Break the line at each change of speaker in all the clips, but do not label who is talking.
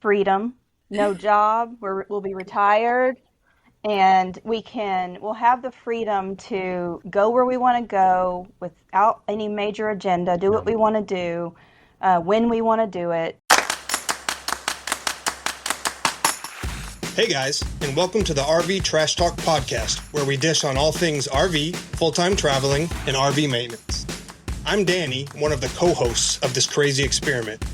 freedom, no job, we'll be retired, and we'll have the freedom to go where we want to go without any major agenda, do what we want to do, when we want to do it.
Hey guys, and welcome to the RV Trash Talk podcast, where we dish on all things RV, full-time traveling, and RV maintenance. I'm Danny, one of the co-hosts of this crazy experiment.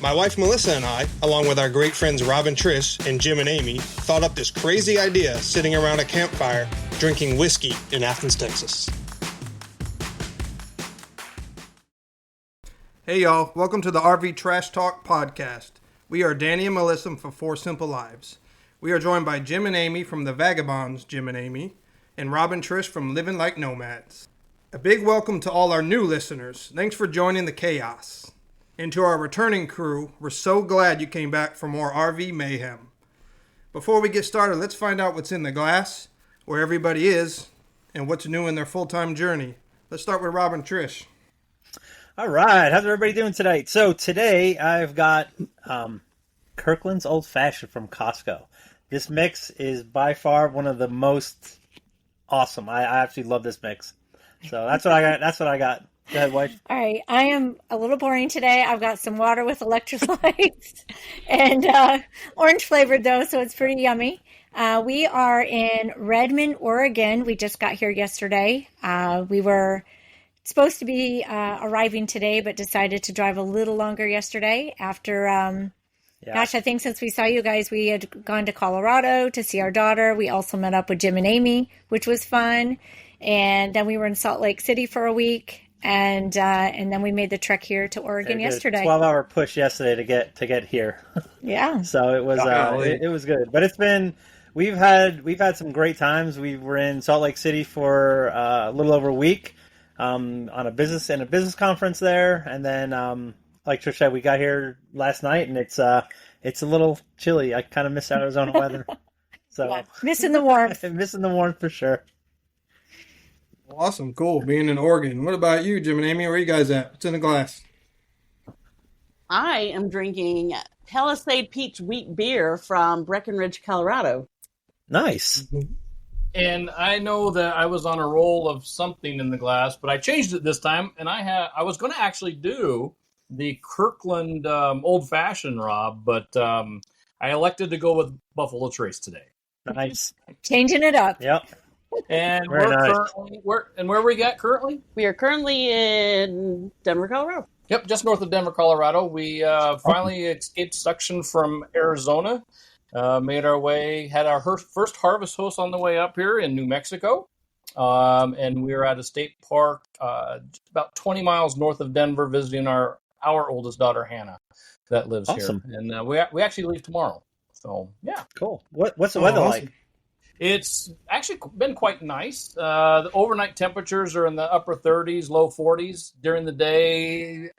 My wife Melissa and I, along with our great friends Rob and Trish and Jim and Amy, thought up this crazy idea sitting around a campfire drinking whiskey in Athens, Texas.
Hey y'all, welcome to the RV Trash Talk podcast. We are Danny and Melissa for 4 Simple Lives. We are joined by Jim and Amy from the Vagabonds, Jim and Amy, and Rob and Trish from Living Like Nomads. A big welcome to all our new listeners. Thanks for joining the chaos. And to our returning crew, we're so glad you came back for more RV mayhem. Before we get started, let's find out what's in the glass, where everybody is, and what's new in their full-time journey. Let's start with Rob and Trish.
All right, how's everybody doing tonight? So today I've got Kirkland's Old Fashioned from Costco. This mix is by far one of the most awesome. I absolutely love this mix. So that's what I got. Go ahead, wife.
All right. I am a little boring today. I've got some water with electrolytes and orange flavored, though, so it's pretty yummy. We are in Redmond, Oregon. We just got here yesterday. We were supposed to be arriving today, but decided to drive a little longer yesterday after... Gosh, I think since we saw you guys, we had gone to Colorado to see our daughter. We also met up with Jim and Amy, which was fun. And then we were in Salt Lake City for a week. And then we made the trek here to Oregon yesterday.
12-hour push yesterday to get here.
Yeah.
So it was it was good. But we've had some great times. We were in Salt Lake City for a little over a week on a business conference there, and then like Trish said, we got here last night, and it's a little chilly. I kind of miss Arizona weather. So
yeah, missing the warmth.
Missing the warmth for sure.
Awesome, cool, being in Oregon. What about you, Jim and Amy? Where are you guys at? What's in the glass?
I am drinking Palisade Peach Wheat Beer from Breckenridge, Colorado.
Nice.
And I know that I was on a roll of something in the glass, but I changed it this time, and I was going to actually do the Kirkland Old Fashioned, Rob, but I elected to go with Buffalo Trace today.
Nice.
Changing it up.
Yep.
And
currently,
where we at currently?
We are currently in Denver, Colorado.
Yep, just north of Denver, Colorado. We finally escaped suction from Arizona, made our way, had our first harvest host on the way up here in New Mexico. And we were at a state park about 20 miles north of Denver visiting our oldest daughter, Hannah, that lives
awesome.
here. And we actually leave tomorrow. So, yeah.
Cool. What's the weather like?
It's actually been quite nice. The overnight temperatures are in the upper 30s, low 40s. During the day,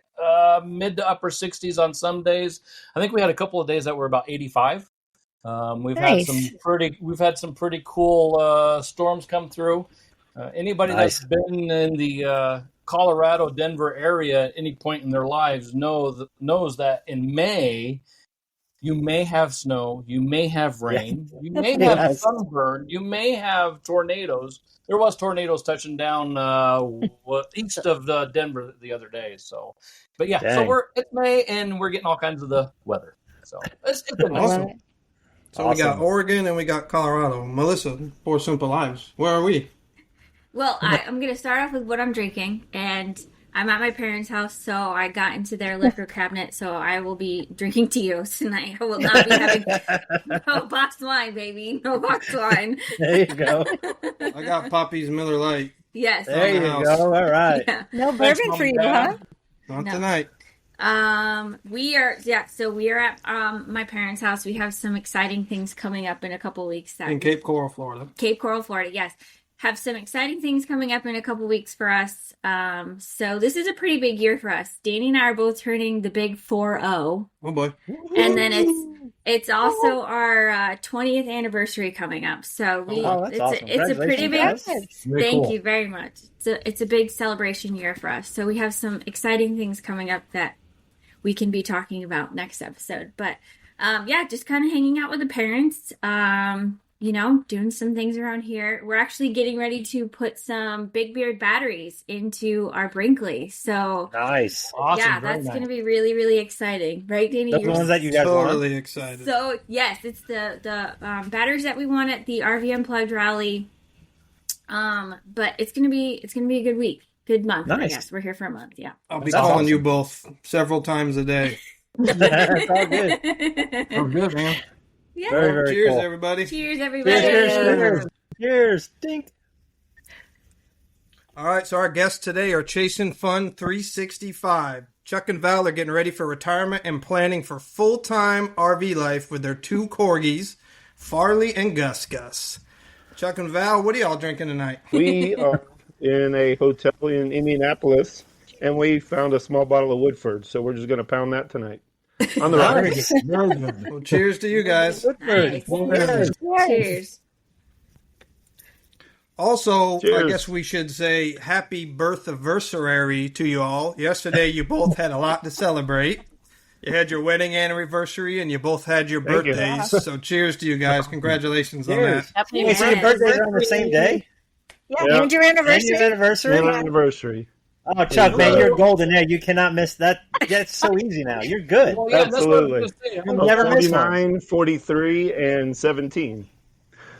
mid to upper 60s on some days. I think we had a couple of days that were about 85. We've
nice.
had some pretty cool storms come through. Anybody
nice.
That's been in the Colorado, Denver area at any point in their lives knows that in May, you may have snow, you may have rain, you may have sunburn, you may have tornadoes. There was tornadoes touching down east of Denver the other day. So, but yeah,
Dang.
so it's May and we're getting all kinds of the weather. So it's been
awesome. So we got Oregon and we got Colorado. Melissa, 4 Simple Lives. Where are we?
Well, I'm going to start off with what I'm drinking, and I'm at my parents' house, so I got into their liquor cabinet, so I will be drinking Tio's tonight. I will not be having no boxed wine, baby. No boxed wine.
There you go.
I got Poppy's Miller Lite.
Yes.
There you go. All right.
Yeah. No bourbon for you, huh?
Not tonight.
We are at my parents' house. We have some exciting things coming up in a couple weeks.
In Cape Coral, Florida.
Cape Coral, Florida, yes. Have some exciting things coming up in a couple weeks for us. So this is a pretty big year for us. Danny and I are both turning the big 4-0.
Oh boy.
And then it's also our 20th anniversary coming up. So
awesome.
It's a pretty big.
Thank
you very much. It's a big celebration year for us. So we have some exciting things coming up that we can be talking about next episode. But yeah, just kind of hanging out with the parents. You know, doing some things around here. We're actually getting ready to put some Big Beard batteries into our Brinkley. So
Nice.
Awesome.
yeah,
Very
that's
nice.
going to be really, really exciting, right, Danny?
Those are the ones that you guys
Totally
want?
excited.
So yes, it's the batteries that we won at the RV Unplugged rally. But it's gonna be a good week, good month. I
Nice.
guess we're here for a month. Yeah.
I'll be
That's
calling
awesome.
you both several times a day.
That's all good.
Oh, good, man.
Yeah.
Very, very
Cheers,
cool.
everybody.
Cheers, everybody.
Cheers, cheers, cheers. Dink.
All right, so our guests today are Chasin Fun 365. Chuck and Val are getting ready for retirement and planning for full-time RV life with their two corgis, Farley and Gus Gus. Chuck and Val, what are y'all drinking tonight?
We are in a hotel in Indianapolis, and we found a small bottle of Woodford, so we're just going to pound that tonight. On the rocks.
Very good.
Well, cheers to you guys.
Nice.
Cheers.
Cheers.
Also, I
Cheers.
guess we should say happy birth-anniversary to you all. Yesterday, you both had a lot to celebrate. You had your wedding anniversary, and you both had your
Thank you.
birthdays. So cheers to you guys. Congratulations on
Cheers.
that.
Happy
Wait, so your
Yes.
birthdays are on the same day?
Yeah,
Yeah.
and your
And
anniversary.
your anniversary?
And our anniversary.
Oh, Chuck, man, you're golden there. You cannot miss that. That's so easy now. You're good.
Well, yeah, that's what I was
Absolutely.
gonna say.
You never miss one.
49, 43, and 17.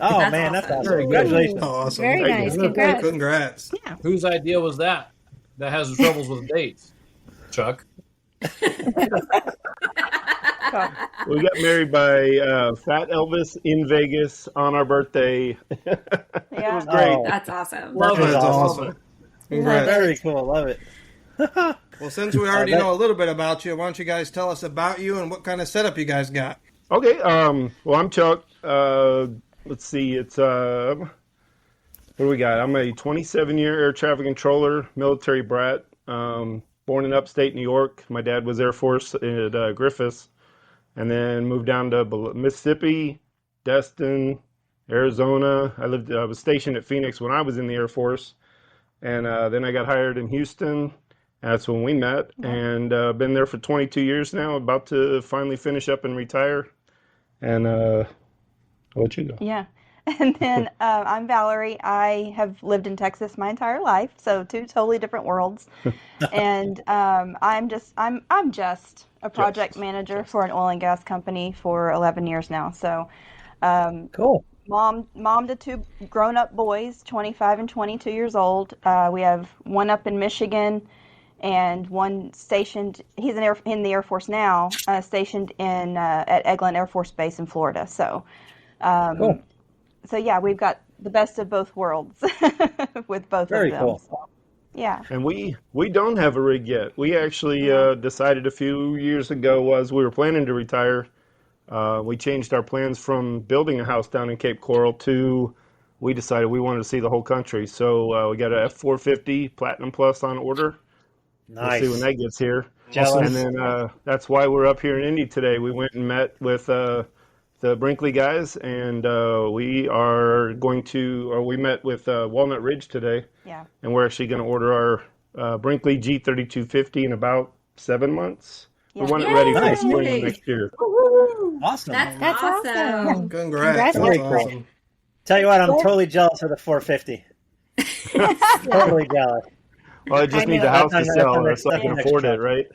Oh,
That's
man, that's
awesome.
awesome.
Very good.
Congratulations.
Oh, awesome.
Very
Thank
nice.
you.
Congrats.
Congrats.
Whose idea was that? That has troubles with dates, Chuck.
We got married by Fat Elvis in Vegas on our birthday. It
Yeah.
was great.
Oh,
That's awesome.
Love
That's
it.
awesome. Congrats.
very cool. Love it.
Well, since we already know a little bit about you, why don't you guys tell us about you and what kind of setup you guys got?
Okay, well, I'm Chuck. Let's see, it's, what do we got? I'm a 27-year air traffic controller, military brat, born in upstate New York. My dad was Air Force at Griffiths, and then moved down to Mississippi, Destin, Arizona. I was stationed at Phoenix when I was in the Air Force, and then I got hired in Houston. That's when we met, and been there for 22 years now, about to finally finish up and retire. And I'll let you go.
Yeah. And then I'm Valerie. I have lived in Texas my entire life, so two totally different worlds. And I'm just a project manager for an oil and gas company for 11 years now. So
Cool.
mom to two grown-up boys, 25 and 22 years old. We have one up in Michigan and one stationed. He's in the Air Force now, stationed in at Eglin Air Force Base in Florida. So,
Cool.
so yeah, we've got the best of both worlds with both
Very
of them.
cool.
So, yeah.
And we don't have a rig yet. We actually decided a few years ago as we were planning to retire, we changed our plans from building a house down in Cape Coral to we decided we wanted to see the whole country. So we got a F450 Platinum Plus on order.
Nice.
We'll see when that gets here.
Jealous.
And then that's why we're up here in Indy today. We went and met with the Brinkley guys, and we met with Walnut Ridge today,
Yeah.
and we're actually going to order our Brinkley G3250 in about 7 months.
Yeah.
We want it ready for the
Nice.
spring of next year.
Awesome.
That's awesome.
awesome.
Congrats.
Very
That's
cool.
awesome.
Tell you what, I'm totally jealous of the 450. Totally jealous.
Well, I just
I
need
know.
the house to
That's
sell,
next-
so I can
that's
afford
next
it, right?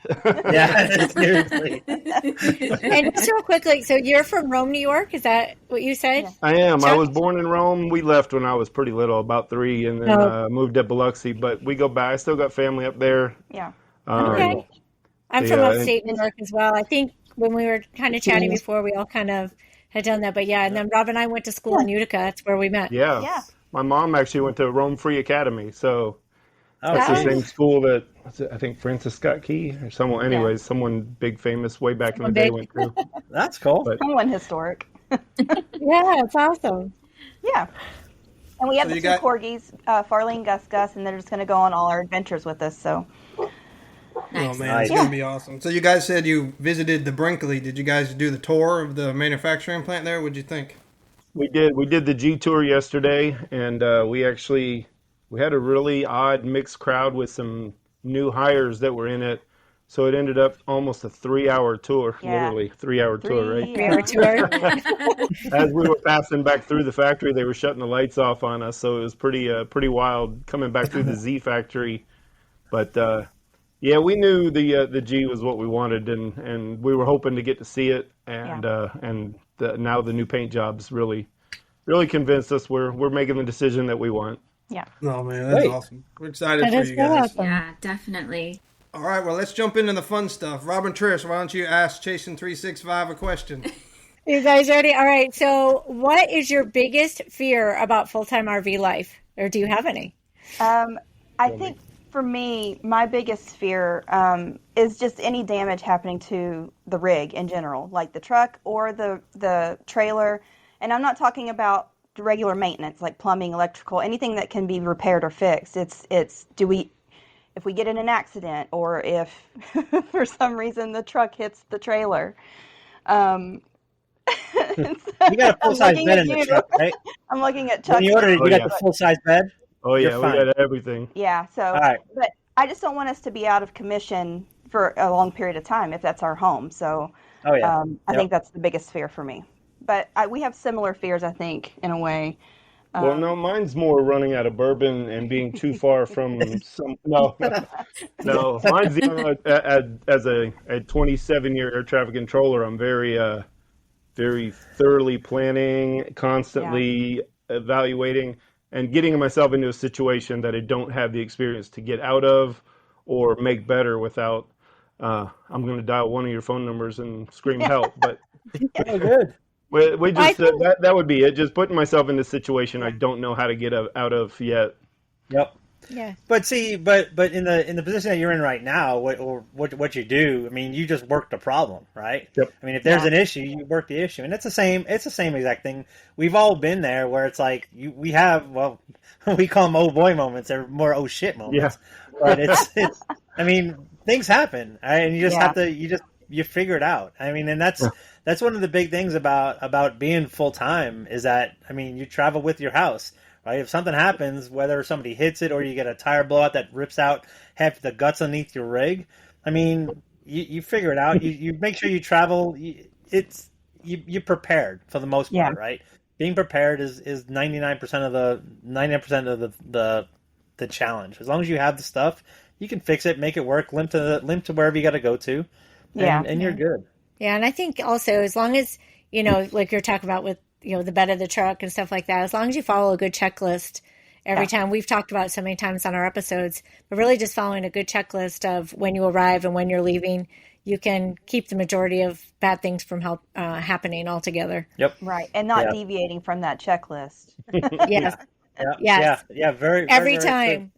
Yeah, seriously.
And just real quickly, so you're from Rome, New York? Is that what you said?
Yeah.
I am. I
Chuck?
was born in Rome. We left when I was pretty little, about 3, and then
Oh.
moved to Biloxi. But we go back. I still got family up there.
Yeah.
Okay. I'm from
Yeah,
upstate New York as well. I think when we were kind of chatting before, we all kind of had done that. But yeah, and then Rob and I went to school in Utica. That's where we met.
Yeah.
Yeah.
My mom actually went to Rome Free Academy, so
Oh,
that's the
Nice.
same school that I think Francis Scott Key or someone. Anyways, someone big famous way back in the
Someone
day
big.
went through.
that's cool.
But
Someone historic.
Yeah, it's awesome.
Yeah. And we have
So
the
you
two
got-
corgis, Farley and Gus Gus, and they're just going to go on all our adventures with us. So,
Oh, man, it's
Nice.
going to be awesome. So you guys said you visited the Brinkley. Did you guys do the tour of the manufacturing plant there? What'd you think?
we did. We did the G tour yesterday, and we had a really odd mixed crowd with some new hires that were in it. So it ended up almost a 3-hour tour,
Yeah.
literally 3-hour tour, right?
3-hour tour.
As we were passing back through the factory, they were shutting the lights off on us, so it was pretty wild coming back through the Z factory. But yeah, we knew the G was what we wanted, and we were hoping to get to see it, and now the new paint jobs really convinced us we're making the decision that we want.
Yeah.
Oh man, that's awesome. We're excited for you guys.
Awesome.
Yeah, definitely.
All right, well, let's jump into the fun stuff. Robin Trish, why don't you ask Chasin 365 a question?
You guys ready? All right. So, what is your biggest fear about full-time RV life, or do you have any?
I think for me, my biggest fear is just any damage happening to the rig in general, like the truck or the trailer. And I'm not talking about the regular maintenance, like plumbing, electrical, anything that can be repaired or fixed. If we get in an accident, or if for some reason the truck hits the trailer.
You got a full-size bed in the truck, right?
I'm looking at Chuck.
When you ordered it, you got the full-size bed?
Oh yeah,
You're
we
fine.
got everything.
Yeah, so,
All right.
but I just don't want us to be out of commission for a long period of time if that's our home. So
Oh yeah.
I think that's the biggest fear for me. But we have similar fears, I think, in a way.
Well, no, mine's more running out of bourbon and being too far from some. No. Mine's as a 27-year air traffic controller. I'm very thoroughly planning, constantly evaluating, and getting myself into a situation that I don't have the experience to get out of or make better without. I'm going to dial one of your phone numbers and scream help, but.
Oh, good.
We just that would be it. Just putting myself in a situation I don't know how to get out of yet.
Yep.
Yeah.
But see, but in the position that you're in right now, what you do, I mean, you just work the problem, right?
Yep.
I mean, if there's an issue, you work the issue, and it's the same exact thing. We've all been there, where it's like we call them oh boy moments, or more oh shit moments.
Yeah.
But it's I mean, things happen, right? And you just have to you figure it out. I mean, and that's one of the big things about being full time is that, I mean, you travel with your house, right? If something happens, whether somebody hits it or you get a tire blowout that rips out half the guts underneath your rig, I mean, you figure it out. You make sure you travel. You're prepared for the most part, right? Being prepared is 99% of the challenge. As long as you have the stuff, you can fix it, make it work, limp to wherever you got to go to, and you're good.
Yeah, and I think also as long as, like you're talking about with, the bed of the truck and stuff like that, as long as you follow a good checklist every time, we've talked about it so many times on our episodes, but really just following a good checklist of when you arrive and when you're leaving, you can keep the majority of bad things from happening altogether.
Yep.
Right, and not deviating from that checklist.
Yes.
Yeah.
Every time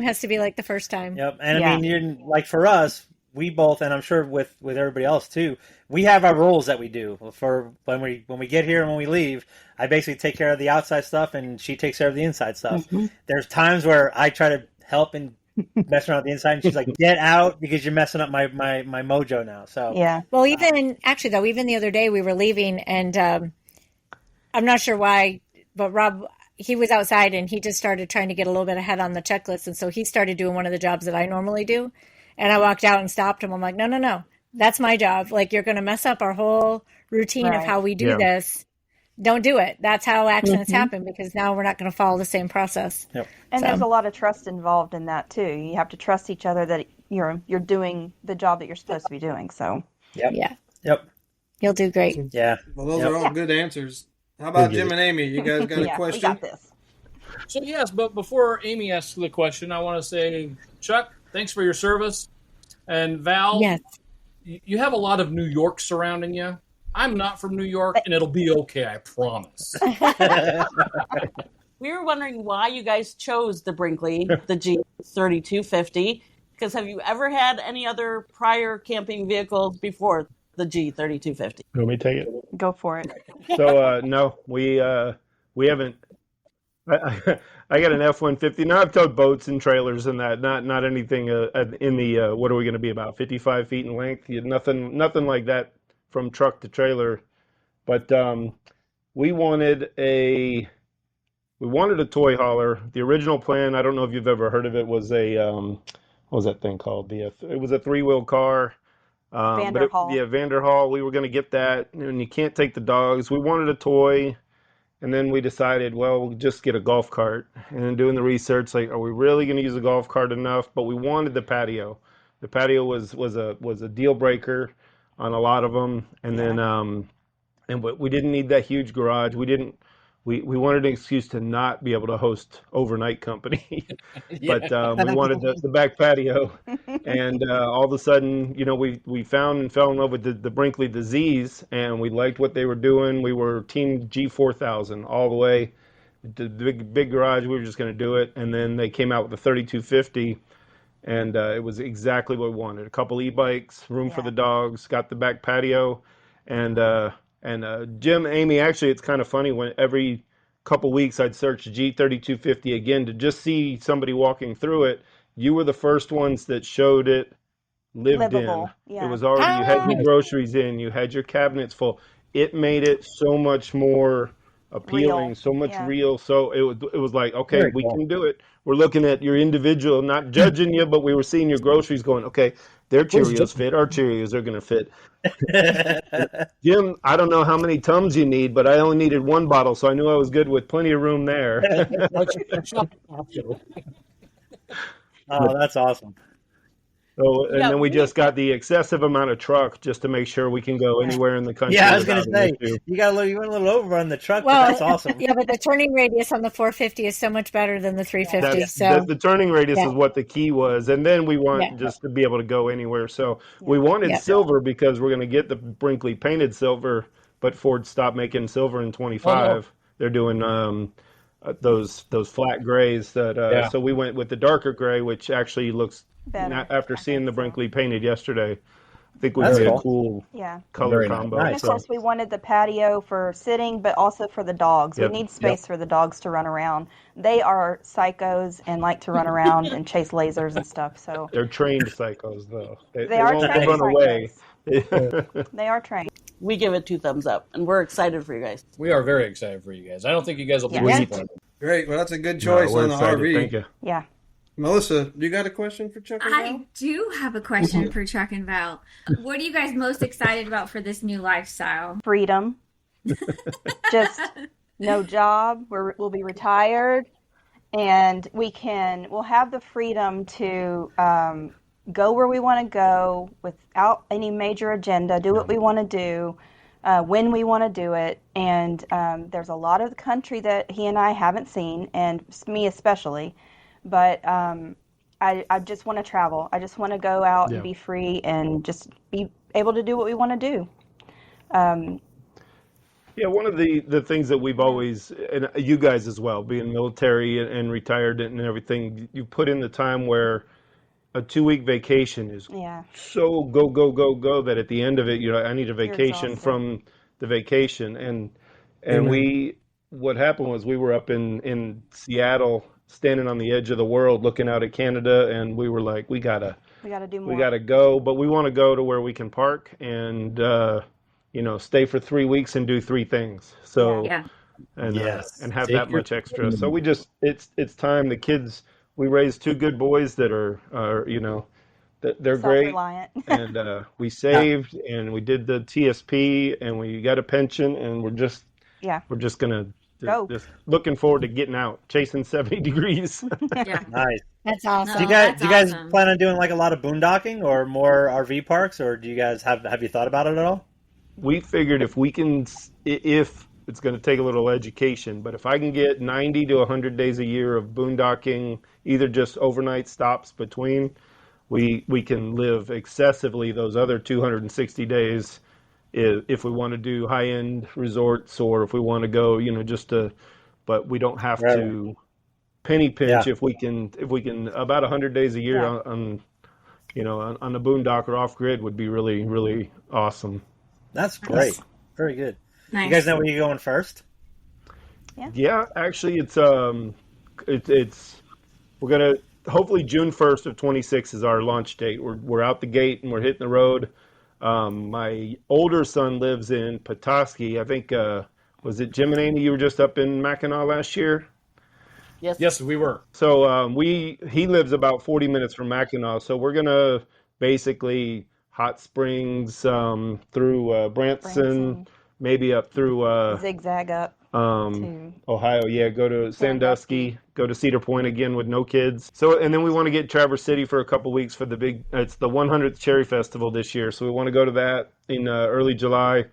has to be like the first time.
Yep. And I mean, you're like, for us, we both, and I'm sure with everybody else too, we have our roles that we do for when we get here and when we leave. I basically take care of the outside stuff, and she takes care of the inside stuff. Mm-hmm. There's times where I try to help and mess around with the inside, and she's like, "Get out, because you're messing up my mojo now." So
Well, even the other day we were leaving, and I'm not sure why, but Rob, he was outside and he just started trying to get a little bit ahead on the checklist, and so he started doing one of the jobs that I normally do. And I walked out and stopped him. I'm like, no, that's my job. Like, you're going to mess up our whole routine of how we do this. Don't do it. That's how accidents happen, because now we're not going to follow the same process.
Yep.
And there's a lot of trust involved in that too. You have to trust each other that you're doing the job that you're supposed to be doing. So
Yep.
You'll do great.
Yeah.
Well, those are all good answers. How about Jim and Amy? You guys got a question?
We got this.
So yes, but before Amy asks the question, I want to say, Chuck, thanks for your service. And Val, you have a lot of New York surrounding you. I'm not from New York, and it'll be okay, I promise.
We were wondering why you guys chose the Brinkley, the G3250, because have you ever had any other prior camping vehicles before the G3250?
Let me take it.
Go for it.
So no, we haven't. I got an F-150. Now I've towed boats and trailers and that. Not anything in the what are we going to be, about 55 feet in length? Nothing like that from truck to trailer. But we wanted a toy hauler. The original plan, I don't know if you've ever heard of it, was a what was that thing called? It was a three-wheel car.
Vanderhall.
Yeah, Vanderhall. We were going to get that, and you can't take the dogs. We wanted a toy, and then we decided, well, we'll just get a golf cart. And then doing the research, like, are we really going to use a golf cart enough? But we wanted the patio. The patio was a deal breaker on a lot of them, and then we didn't need that huge garage. We wanted an excuse to not be able to host overnight company, but we wanted the back patio, and all of a sudden, we found and fell in love with the Brinkley disease, and we liked what they were doing. We were Team G4000 all the way. The big garage, we were just going to do it, and then they came out with the 3250, and it was exactly what we wanted. A couple e-bikes, room for the dogs, got the back patio, and Jim, Amy, actually, it's kind of funny when every couple weeks I'd search G3250 again to just see somebody walking through it. You were the first ones that showed it
Livable.
in.
Yeah.
It was already, you had your groceries in, you had your cabinets full. It made it so much more appealing,
Real.
so much
Yeah.
real. So it was like, okay,
Very
we
cool.
can do it. We're looking at your individual, not judging you, but we were seeing your groceries going, okay, their Cheerios fit, our Cheerios are going to fit. Jim, I don't know how many Tums you need, but I only needed one bottle, so I knew I was good with plenty of room there.
Oh, that's awesome.
So, and
Yeah,
then we
we-
just got the excessive amount of truck just to make sure we can go anywhere in the country.
Yeah, I was gonna
without an
say
issue.
you went a little over on the truck,
Well,
but that's awesome.
Yeah, but the turning radius on the 450 is so much better than the 350. So
The turning radius
Yeah.
is what the key was, and then we want
Yeah.
just to be able to go anywhere. So we wanted
Yeah.
silver because we're going to get the Brinkley painted silver, but Ford stopped making silver in 25.
Oh, no.
They're doing those flat grays that. So we went with the darker gray, which actually looks
Better,
after
I
seeing
think
the
so.
Brinkley painted yesterday. I think we
That's
made a
cool.
cool
Yeah.
color
Very nice.
combo.
Nice.
And of
So
course, we wanted the patio for sitting, but also for the dogs.
Yep.
We need space for the dogs to run around. They are psychos and like to run around and chase lasers and stuff. So
they're trained psychos, though. They
are
won't
trained
run away.
they are trained.
We give it 2 thumbs up, and we're excited for you guys.
We are very excited for you guys. I don't think you guys will be
Yeah.
disappointed.
Great. Well, that's a good
No,
choice
we're
on the
excited.
RV.
Thank you.
Yeah.
Melissa, you got a question for Chuck and Val?
I do have a question for Chuck and Val. What are you guys most excited about for this new lifestyle?
Freedom. Just no job. We'll be retired, and we'll have the freedom to go where we want to go without any major agenda. Do what we want to do. When we want to do it. And there's a lot of the country that he and I haven't seen, and me especially. But I just want to travel. I just want to go out and be free and just be able to do what we want to do.
Yeah, one of the things that we've always, and you guys as well, being military and retired and everything, you put in the time where a 2-week vacation is
Yeah.
so go, go, go, go that at the end of it, I need a vacation
exhausted.
from the vacation. And what happened was we were up in Seattle, standing on the edge of the world, looking out at Canada, and we were like, we gotta
do more.
we gotta go, but we want to go to where we can park and stay for 3 weeks and do 3 things. So
Yeah.
and
Yes.
and have
Take
that
your
much extra. So we just it's time. The kids, we raised 2 good boys that are they're great,
Self-reliant.
and we saved and we did the TSP and we got a pension, and we're just gonna
Go.
just looking forward to getting out, chasing 70 degrees.
Yeah.
Nice.
that's awesome.
No.
Do you guys
that's
do you guys
awesome.
plan on doing like a lot of boondocking or more RV parks, or do you guys have you thought about it at all?
We figured if it's going to take a little education, but if I can get 90 to 100 days a year of boondocking, either just overnight stops between, we can live excessively those other 260 days if we want to do high-end resorts, or if we want to go, but we don't have
Right.
to penny pinch
Yeah.
if we can about 100 days a year
Yeah.
on the boondock or off grid would be really, really awesome.
That's great. Very good.
Nice.
You guys know where you're going first?
Yeah, actually, it's we're gonna hopefully June 1st of 26 is our launch date. We're out the gate and we're hitting the road. My older son lives in Petoskey. I think was it Jim and Amy? You were just up in Mackinac last year.
Yes, we were.
So he lives about 40 minutes from Mackinac. So we're gonna basically Hot Springs through Branson, maybe up through
Zigzag up to
Ohio. Yeah, go to Sandusky, go to Cedar Point again with no kids. So and then we want to get Traverse City for a couple weeks for the big. It's the 100th Cherry Festival this year, so we want to go to that in early July,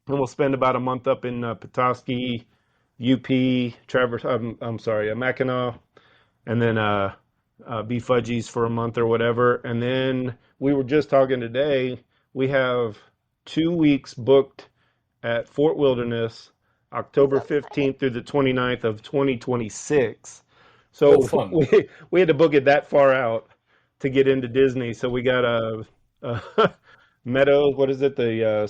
and we'll spend about a month up in Petoskey, UP, Traverse. I'm sorry, Mackinac, and then be Fudgies for a month or whatever. And then we were just talking today. We have 2 weeks booked at Fort Wilderness, October 15th through the 29th of 2026. So we had to book it that far out to get into Disney. So we got a Meadows. What is it? The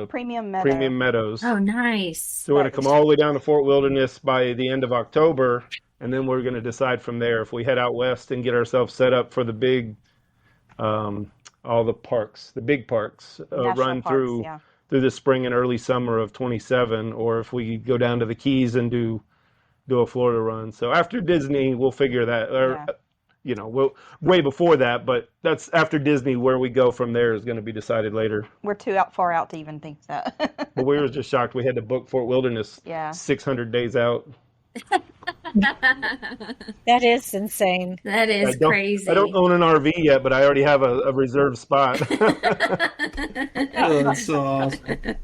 Premium Meadow.
Premium Meadows.
Oh, nice.
So we're going to come all the way down to Fort Wilderness by the end of October, and then we're going to decide from there if we head out west and get ourselves set up for the big, all the parks, the big parks, run
parks,
through the spring and early summer of 27, or if we go down to the Keys and do a Florida run. So after Disney, we'll figure that. We'll way before that, but that's after Disney. Where we go from there is going to be decided later.
We're too far out to even think that.
But we were just shocked we had to book Fort Wilderness 600 days out.
That is insane.
That is crazy.
I don't own an RV yet, but I already have a reserved spot.
Oh, that's so awesome.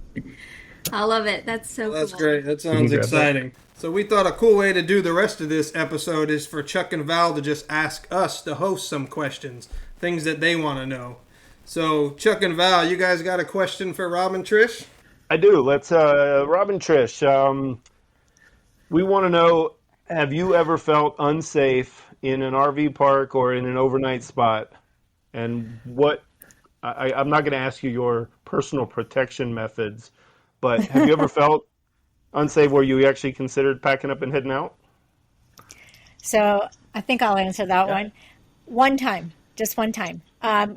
I love it. That's so cool.
That's great. That sounds exciting. So we thought a cool way to do the rest of this episode is for Chuck and Val to just ask us, the host, some questions, things that they want to know. So Chuck and Val, you guys got a question for Rob and Trish?
I do. Let's, Rob and Trish, we want to know, have you ever felt unsafe in an RV park or in an overnight spot? And I'm not going to ask you your personal protection methods, but have you ever felt unsafe where you actually considered packing up and heading out?
So I think I'll answer that one. One time, just one time.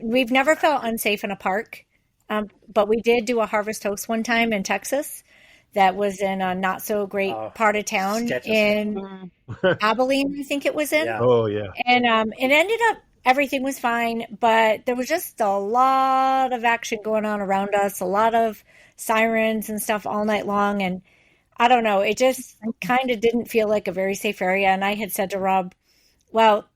We've never felt unsafe in a park, but we did do a harvest host one time in Texas. That was in a not so great part of town in Abilene, I think it was in.
Yeah. Oh, yeah.
And it ended up, everything was fine, but there was just a lot of action going on around us, a lot of sirens and stuff all night long. And I don't know, it just kind of didn't feel like a very safe area. And I had said to Rob, well,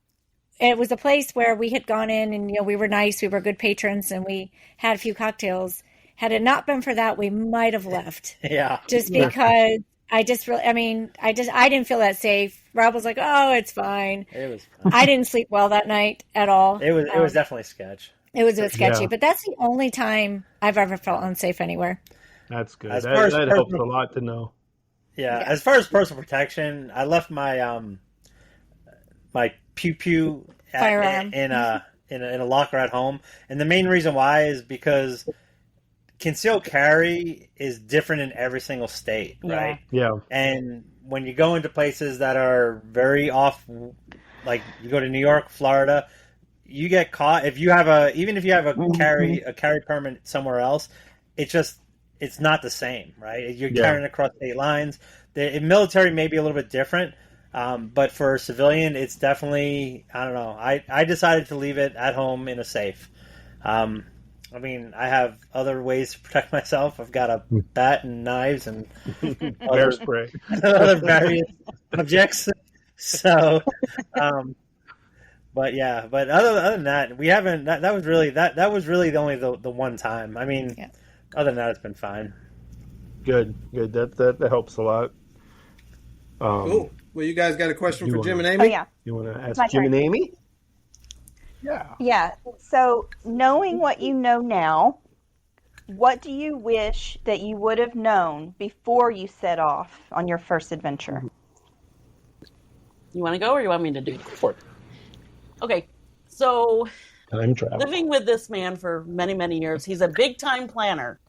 it was a place where we had gone in and, we were nice, we were good patrons, and we had a few cocktails. Had it not been for that, we might have left.
Yeah.
Just because I didn't feel that safe. Rob was like, oh, it's fine.
It was fine.
I didn't sleep well that night at all.
It was definitely sketch.
It was a bit sketchy, but that's the only time I've ever felt unsafe anywhere.
That's good. That helps a lot to know.
Yeah. As far as personal protection, I left my my pew
firearm
in a locker at home, and the main reason why is because concealed carry is different in every single state, right?
Yeah.
And when you go into places that are very off, like you go to New York, Florida, you get caught even if you have a carry permit somewhere else, it's not the same, right? You're carrying across state lines. The military may be a little bit different, but for a civilian, it's definitely, I don't know. I decided to leave it at home in a safe. I have other ways to protect myself. I've got a bat and knives and
bear spray,
other various objects. So, but other than that, we haven't. That was really the one time. Other than that, it's been fine.
Good. That helps a lot.
Cool. Well, you guys got a question for Jim and Amy?
Oh, yeah.
You want to ask Jim and Amy? Yeah.
Yeah. So, knowing what you know now, what do you wish that you would have known before you set off on your first adventure?
You want to go or you want me to do it?
Go for it.
Okay. So,
time travel.
Living with this man for many, many years, he's a big-time planner.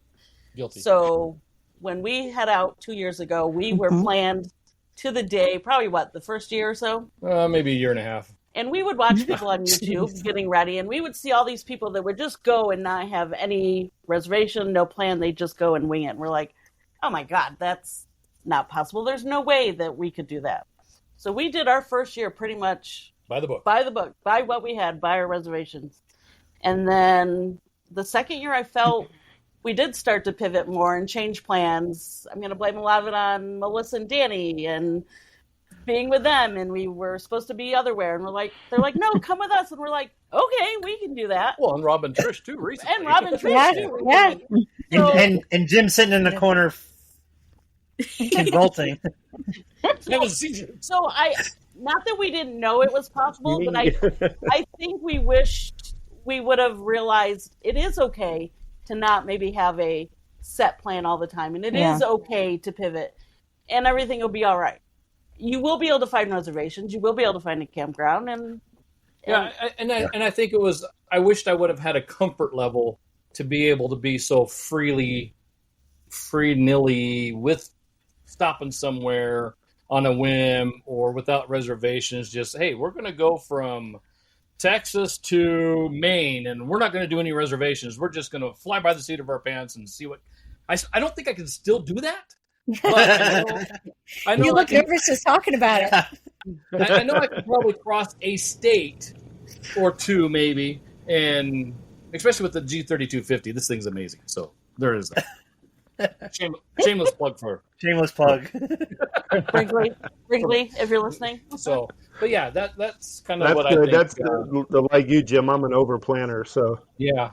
Guilty.
So, when we head out 2 years ago, we were planned to the day, probably the first year or so?
Maybe a year and a half.
And we would watch people on YouTube getting ready, and we would see all these people that would just go and not have any reservation, no plan. They just go and wing it. And we're like, oh my God, that's not possible. There's no way that we could do that. So we did our first year pretty much
By the book.
by what we had, by our reservations. And then the second year I felt we did start to pivot more and change plans. I'm going to blame a lot of it on Melissa and Danny and being with them. And we were supposed to be otherwhere. And they're like, no, come with us. And we're like, okay, we can do that.
Well, and Rob and Trish too recently.
And Rob and Trish too.
Yeah.
So,
And Jim sitting in the corner consulting.
so not that we didn't know it was possible, but I think we wished we would have realized it is okay to not maybe have a set plan all the time. And it is okay to pivot and everything will be all right. You will be able to find reservations. You will be able to find a campground. And
I think I wished I would have had a comfort level to be able to be so free-nilly with stopping somewhere on a whim or without reservations. Just, hey, we're going to go from Texas to Maine, and we're not going to do any reservations. We're just going to fly by the seat of our pants and see what. I don't think I can still do that. But I know
You look nervous just talking about it.
I know I could probably cross a state or two, maybe, and especially with the G3250, this thing's amazing. So there is that. Shameless plug for
Brinkley, if you're listening.
So, but yeah, that's kind of what
good.
I think.
That's the like you, Jim. I'm an over planner, so
yeah.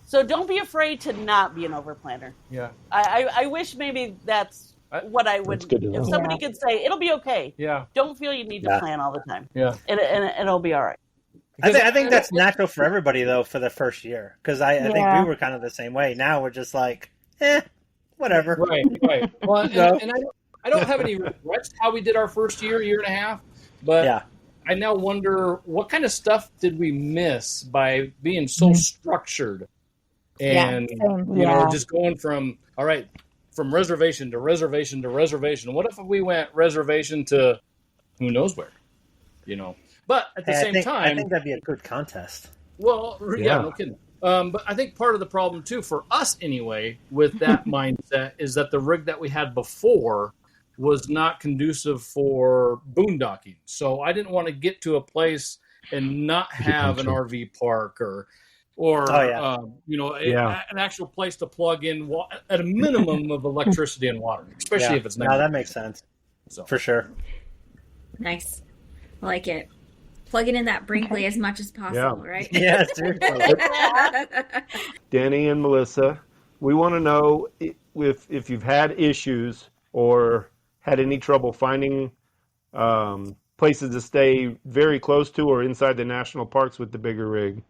So don't be afraid to not be an over planner.
Yeah.
I wish maybe that's what I would. If somebody could say it'll be okay.
Yeah.
Don't feel you need to plan all the time.
Yeah.
And it'll be all right.
I think that's natural for everybody though for the first year because I think we were kind of the same way. Now we're just like, whatever.
Right. Well, and I don't have any regrets how we did our first year and a half, but I now wonder what kind of stuff did we miss by being so structured and just going from reservation to reservation to reservation. What if we went reservation to who knows where, But at the same time,
I think that'd be a good contest.
Well, no kidding. But I think part of the problem, too, for us anyway, with that mindset is that the rig that we had before was not conducive for boondocking. So I didn't want to get to a place and not have an RV park or an actual place to plug in at a minimum of electricity and water, especially if it's not.
No, that makes sense. So. For sure.
Nice. I like it. Plug it in that Brinkley as much as possible, right?
Yeah, seriously.
Danny and Melissa, we want to know if you've had issues or had any trouble finding places to stay very close to or inside the national parks with the bigger rig.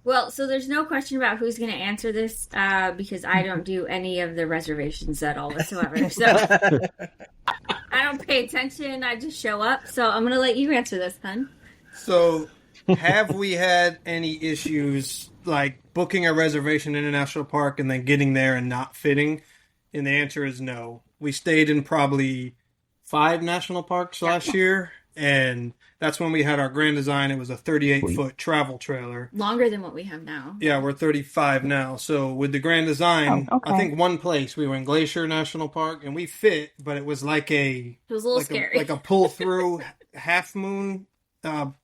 Well, so there's no question about who's going to answer this because I don't do any of the reservations at all whatsoever. So I don't pay attention. I just show up. So I'm going to let you answer this, hun.
So have we had any issues like booking a reservation in a national park and then getting there and not fitting? And the answer is no. We stayed in probably 5 national parks last year. And that's when we had our Grand Design. It was a 38-foot travel trailer.
Longer than what we have now.
Yeah, we're 35 now. So with the Grand Design, I think one place, we were in Glacier National Park, and we fit, but it was like
it was a little scary.
like a pull-through half-moon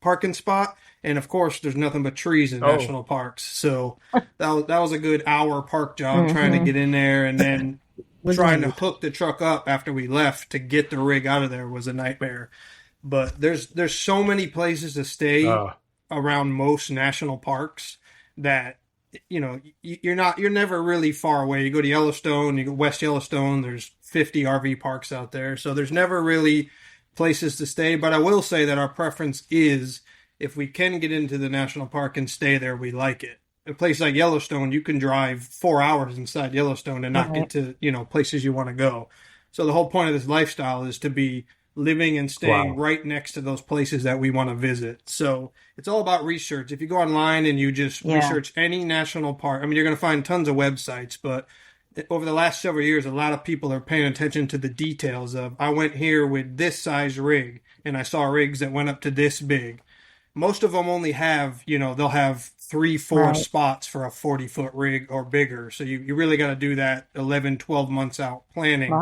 parking spot. And, of course, there's nothing but trees in national parks. So that was a good hour park job trying to get in there. And then trying to hook the truck up after we left to get the rig out of there was a nightmare. But there's so many places to stay around most national parks that you're never really far away. You go to Yellowstone, you go West Yellowstone, there's 50 RV parks out there. So there's never really places to stay. But I will say that our preference is if we can get into the national park and stay there, we like it. A place like Yellowstone, you can drive 4 hours inside Yellowstone and not get to, places you want to go. So the whole point of this lifestyle is to be living and staying right next to those places that we want to visit. So it's all about research. If you go online and you just research any national park, I mean, you're going to find tons of websites, but over the last several years, a lot of people are paying attention to the details of, I went here with this size rig and I saw rigs that went up to this big. Most of them only have, they'll have 3-4 spots for a 40-foot rig or bigger. So you really got to do that 11, 12 months out planning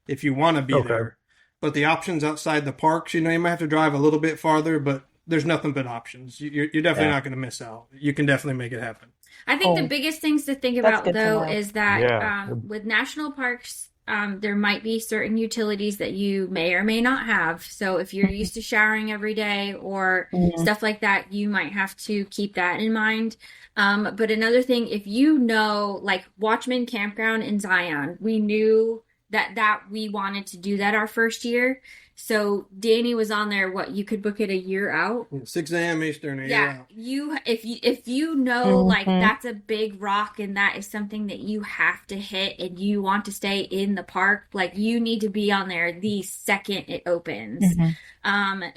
if you want to be there. but the options outside the parks, you might have to drive a little bit farther, but there's nothing but options. You're definitely not going to miss out. You can definitely make it happen.
I think the biggest things to think
That's
about,
good to
though,
know.
is that with national parks, there might be certain utilities that you may or may not have. So if you're used to showering every day or stuff like that, you might have to keep that in mind. But another thing, if you know, like Watchman Campground in Zion, we knew that we wanted to do that our first year. So Danny was on there. What, you could book it a year out?
6 a.m. Eastern.
Yeah, if you know like that's a big rock and that is something that you have to hit and you want to stay in the park, like you need to be on there the second it opens.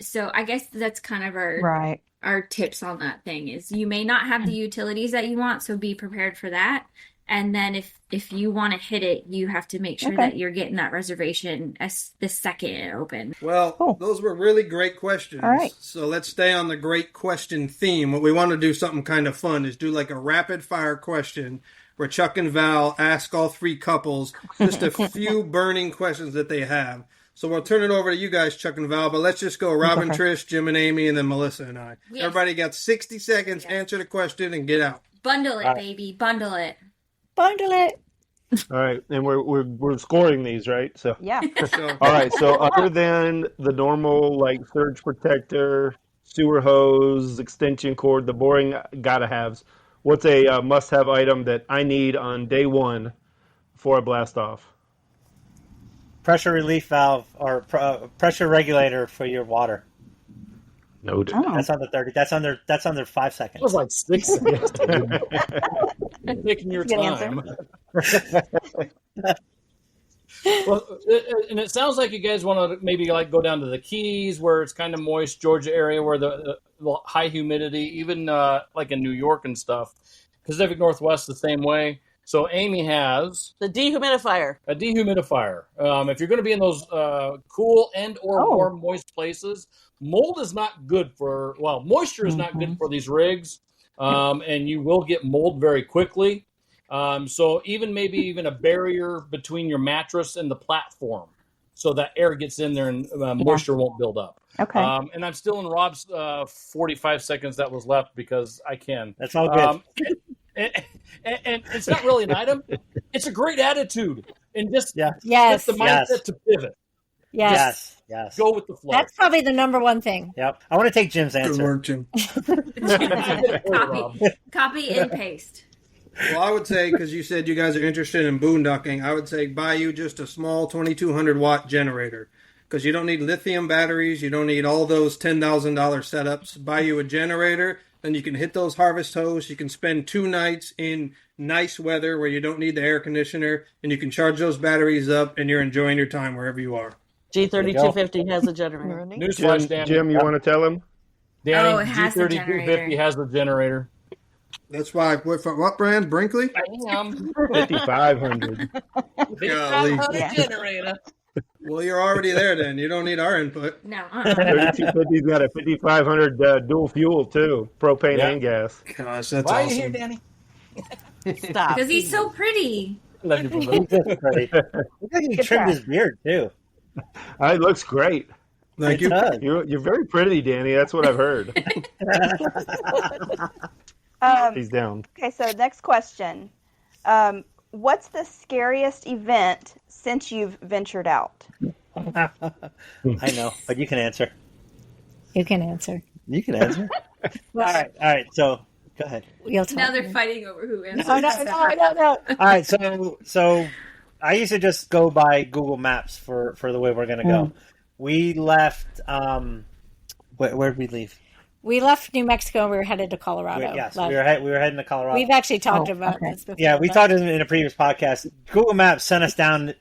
So I guess that's kind of our tips on that thing is you may not have the utilities that you want, so be prepared for that. And then if you want to hit it, you have to make sure that you're getting that reservation as the second it opens.
Well, those were really great questions.
All right.
So let's stay on the great question theme. What we want to do something kind of fun is do like a rapid fire question where Chuck and Val ask all three couples just a few burning questions that they have. So we'll turn it over to you guys, Chuck and Val, but let's just go Robin, Trish, Jim and Amy, and then Melissa and I.
Yes.
Everybody got 60 seconds, answer the question, and get out.
Bundle it, baby. Bundle it.
Bundle it.
All right, and we're scoring these, right? So
Yeah.
all right. So other than the normal like surge protector, sewer hose, extension cord, the boring gotta haves, what's a must-have item that I need on day one before I blast off?
Pressure relief valve or pressure regulator for your water.
Noted.
Oh.
That's under 30. That's under 5 seconds.
It was like 6 seconds. Taking your
Good
time. Well, and it sounds like you guys want to maybe like go down to the Keys where it's kind of moist, Georgia area where the high humidity, even like in New York and stuff. Pacific Northwest the same way. So Amy has
The dehumidifier.
a dehumidifier. If you're going to be in those cool and or warm, moist places, mold is not good for, moisture is not good for these rigs, and you will get mold very quickly. So maybe even a barrier between your mattress and the platform so that air gets in there and moisture won't build up.
Okay.
And I'm still in Rob's 45 seconds that was left because I can.
That's all good.
And it's not really an item. It's a great attitude. And just
Yes.
the mindset to pivot.
Yes.
Yes.
Go with the flow.
That's probably the number one thing.
Yep. I want to take Jim's
Good
answer.
work, Jim.
Copy and paste.
Well, I would say, because you said you guys are interested in boondocking, I would say buy you just a small 2,200 watt generator. Because you don't need lithium batteries, you don't need all those $10,000 setups. Buy you a generator, then you can hit those harvest hose. You can spend 2 nights in nice weather where you don't need the air conditioner, and you can charge those batteries up, and you're enjoying your time wherever you are.
G3250 has a generator.
Newsflash, Danny.
Jim, you want to tell him?
Danny,
it has the
G3250 has the generator.
That's why. What brand? Brinkley?
I am.
5,500.
Golly.
Yeah.
Generator.
Well, you're already there then. You don't need our input.
No.
3250's got a 5,500 dual fuel too, propane and gas.
Gosh, that's
Why
awesome.
are you here, Danny?
Stop.
Because he's so pretty.
Love you,
He's
brother.
just pretty. Look like he
Good
trimmed
try.
his beard too.
It looks great.
Thank
It
you.
does.
You're very pretty, Danny. That's what I've heard. He's down.
Okay, so next question. What's the scariest event since you've ventured out?
I know, but you can answer.
You can answer.
You can answer. All right. So go ahead.
You'll talk.
Now they're fighting over who answers.
No.
All right. So I used to just go by Google Maps for the way we're gonna go. We left. Where did we leave?
We left New Mexico and we were headed to Colorado.
Yes, we were heading to Colorado.
We've actually talked about this before.
Yeah, we
but-
talked in a previous podcast. Google Maps sent us down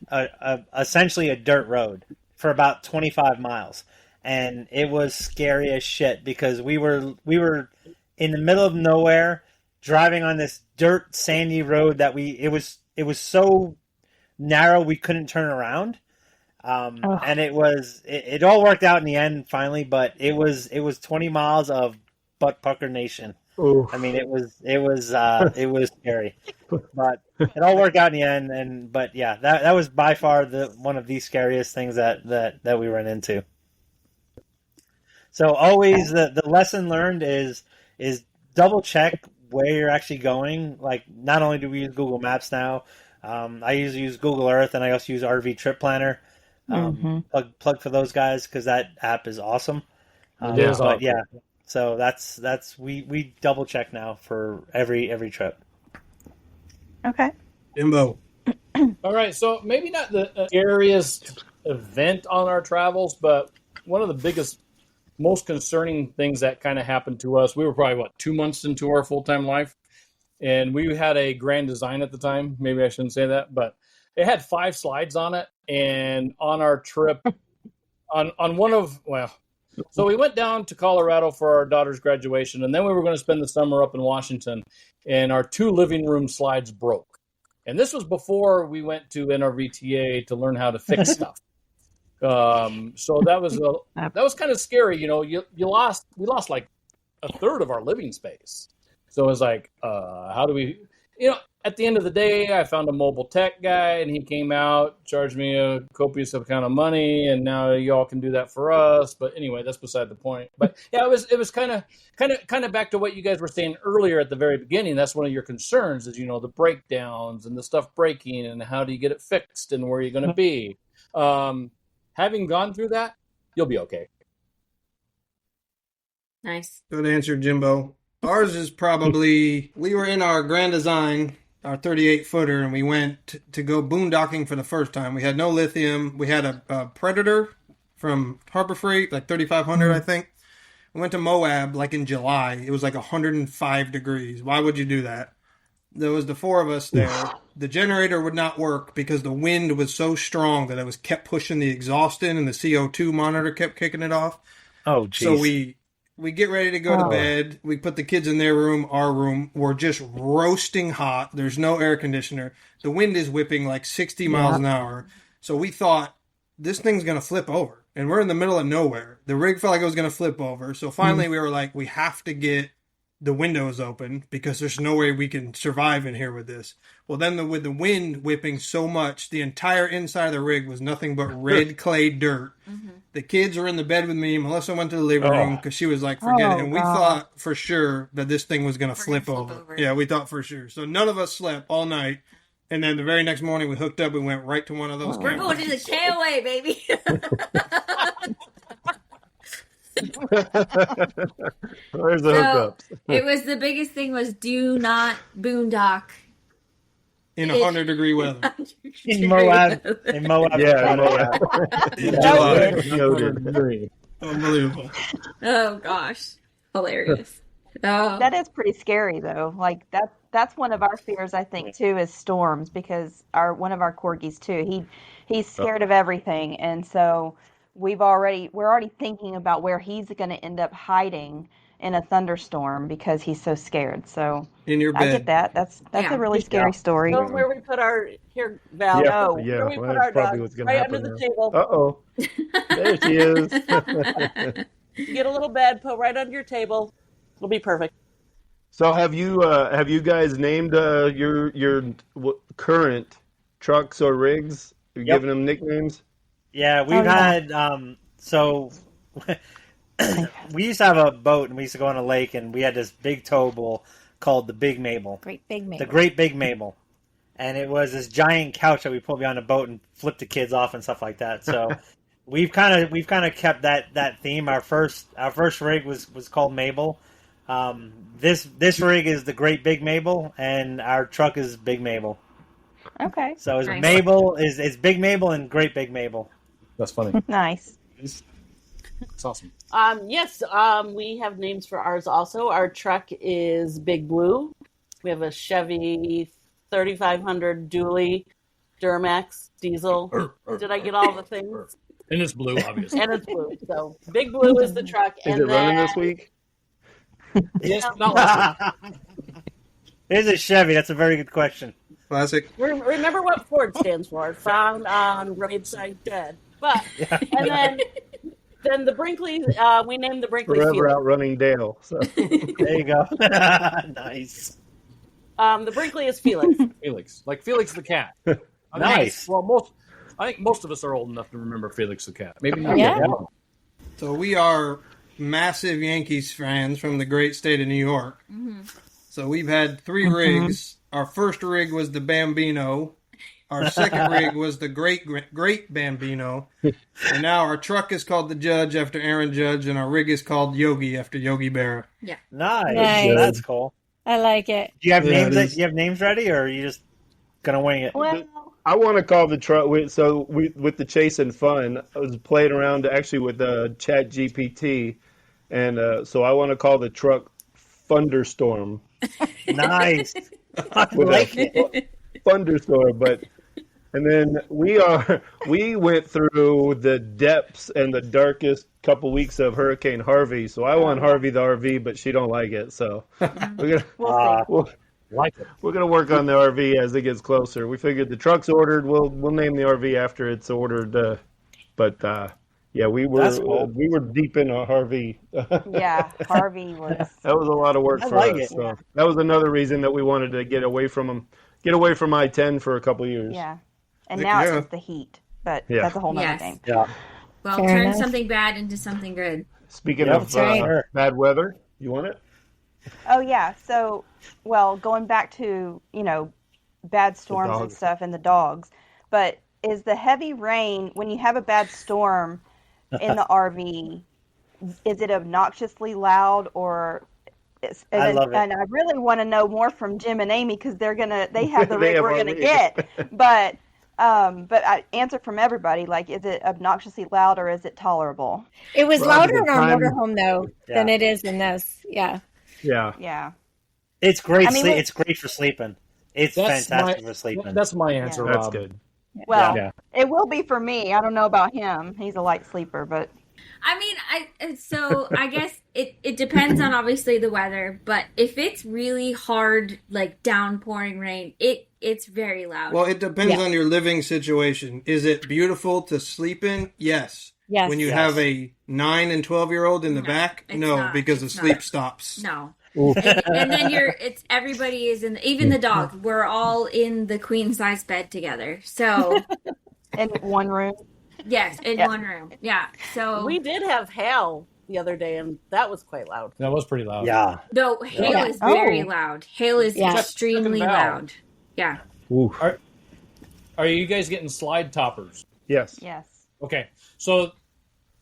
essentially a dirt road for about 25 miles, and it was scary as shit because we were in the middle of nowhere, driving on this dirt sandy road that it was so narrow we couldn't turn around. And it all worked out in the end finally, but it was 20 miles of butt pucker nation. I mean, it was scary, but it all worked out in the end. But yeah, that was by far one of the scariest things that we ran into. So always the lesson learned is double check where you're actually going. Like, not only do we use Google Maps now, I usually use Google Earth, and I also use RV Trip Planner. Plug for those guys, because that app is awesome. But yeah, so that's we double check now for every trip.
Okay.
Jimbo.
All right, so maybe not the scariest event on our travels, but one of the biggest, most concerning things that kind of happened to us. We were probably 2 months into our full-time life, and we had a Grand Design at the time. Maybe I shouldn't say that, but it had 5 slides on it. And on our trip, so we went down to Colorado for our daughter's graduation, and then we were going to spend the summer up in Washington, and our 2 living room slides broke. And this was before we went to NRVTA to learn how to fix stuff. So that was kind of scary. You know, we lost like a third of our living space. So it was like, how do we, at the end of the day, I found a mobile tech guy, and he came out, charged me a copious amount of money, and now y'all can do that for us. But anyway, that's beside the point. But yeah, it was kind of back to what you guys were saying earlier at the very beginning. That's one of your concerns is, the breakdowns and the stuff breaking, and how do you get it fixed, and where are you going to be? Having gone through that, you'll be okay.
Nice.
Good answer, Jimbo. Ours is probably, we were in our Grand Design, our 38-footer, and we went to go boondocking for the first time. We had no lithium. We had a Predator from Harbor Freight, like 3,500, I think. We went to Moab, like in July. It was like 105 degrees. Why would you do that? There was the 4 of us there. The generator would not work because the wind was so strong that it was kept pushing the exhaust in, and the CO2 monitor kept kicking it off.
Oh, geez.
So we get ready to go to bed. We put the kids in their room, our room. We're just roasting hot. There's no air conditioner. The wind is whipping like 60 miles an hour. So we thought, this thing's going to flip over. And we're in the middle of nowhere. The rig felt like it was going to flip over. So finally we were like, we have to get the windows open because there's no way we can survive in here with this. Well, then with the wind whipping so much, the entire inside of the rig was nothing but red clay dirt. The kids were in the bed with me. Melissa went to the living room because she was like, forget it. And we thought for sure that this thing was going to flip over. Yeah, we thought for sure. So none of us slept all night. And then the very next morning we hooked up and went right to one of those.
We're going to the KOA, baby.
Where's the hookups?
It was the biggest thing was do not boondock
in 100-degree weather.
In Moab.
Yeah,
Moab. Unbelievable.
Oh gosh, hilarious.
That is pretty scary though. Like that's one of our fears, I think, too, is storms, because one of our corgis too. He's scared of everything, and so we're already thinking about where he's going to end up hiding in a thunderstorm because he's so scared. So
in your bed.
I get that. That's a really scary story.
So where we put Val.
Yeah,
where we put our
probably
dog,
what's going to happen.
Under the table.
Uh-oh. There she is.
You get a little bed, put right under your table. It'll be perfect.
So have you guys named your current trucks or rigs? You giving them nicknames?
Yeah, we've had so we used to have a boat, and we used to go on a lake, and we had this big towable called the Big Mabel.
Great Big Mabel.
The Great Big Mabel. And it was this giant couch that we put behind a boat and flipped the kids off and stuff like that. So we've kind of kept that theme. Our first rig was called Mabel. This rig is the Great Big Mabel, and our truck is Big Mabel.
Okay.
So it's
nice.
Mabel is Big Mabel and Great Big Mabel.
That's funny.
Nice.
It's awesome.
Yes, we have names for ours also. Our truck is Big Blue. We have a Chevy 3500 dually Duramax diesel. Did I get all the things?
And it's blue, obviously.
And it's blue. So Big Blue is the truck.
Is it running this week?
Yes, not last week.
It is a Chevy. That's a very good question.
Classic.
Remember what Ford stands for? Found on roadside dead. But and then Then the Brinkley, we named the Brinkley
Forever
Felix.
outrunning Dale. So
There you go. Nice.
The Brinkley is Felix.
Felix, like Felix the cat.
Nice.
I think most of us are old enough to remember Felix the cat. Maybe not.
Yeah.
So we are massive Yankees fans from the great state of New York.
Mm-hmm.
So we've had 3 rigs. Our first rig was the Bambino. Our second rig was the great Bambino. And now our truck is called the Judge after Aaron Judge, and our rig is called Yogi after Yogi Berra.
Yeah.
Nice. That's cool.
I like it.
Do you have
Yeah,
names?
it is.
Do you have names ready, or are you just gonna wing it?
Well,
I want to call the truck. With the Chasin Fun, I was playing around actually with Chat GPT, and so I want to call the truck Thunderstorm.
Nice. I like it.
Thunderstorm, and then we went through the depths and the darkest couple weeks of Hurricane Harvey. So I want Harvey the RV, but she don't like it. So we're gonna work on the RV as it gets closer. We figured the truck's ordered. We'll name the RV after it's ordered. Yeah, we were deep in a Harvey.
yeah, Harvey was.
That was a lot of work
I
for
like
us.
it.
So that was another reason that we wanted to get away from them. Get away from I-10 for a couple years.
Yeah. And now it's
Yeah.
just the heat. But
Yeah.
that's a whole nother
Yes.
thing.
Yeah.
Well,
Fair
turn
enough.
something bad into something good.
Speaking
Yep,
of
that's right.
bad weather, you want it?
Oh, yeah. So, well, going back to, bad storms and
dogs.
stuff and the dogs. But is the heavy rain, when you have a bad storm in the RV, is it obnoxiously loud or...
I love it.
And I really want to know more from Jim and Amy because they have the
They
rig
have
we're
our
going to
rig.
get. But I answer from everybody, like, is it obnoxiously loud or is it tolerable?
It was
Well,
louder
at
in
the
our
time-
motorhome though than
Yeah.
it is in this. Yeah.
Yeah.
Yeah.
It's great.
I mean, we-
It's great for sleeping. It's fantastic for sleeping.
That's my answer,
Yeah.
That's
Rob.
good.
Well,
Yeah.
it will be for me. I don't know about him. He's a light sleeper, but
I mean, I guess it depends on obviously the weather, but if it's really hard, like downpouring rain, it's very loud.
Well, it depends
Yeah.
on your living situation. Is it beautiful to sleep in? Yes.
Yes.
When you
Yes.
have a 9 and 12-year-old in the
No,
back,
it's
no,
not.
because the
It's
sleep
not.
stops.
No. And then everybody is even the dog. We're all in the queen size bed together. So
in one room.
yes, in
Yeah.
one room. Yeah. So
We did have hail the other day, and that was quite loud.
That was pretty loud.
Yeah.
no, hail
Yeah.
is very
Oh.
loud. Hail is
Yeah.
extremely
Chuck Val.
loud. Yeah.
Are you guys getting slide toppers?
Yes.
Yes.
Okay, so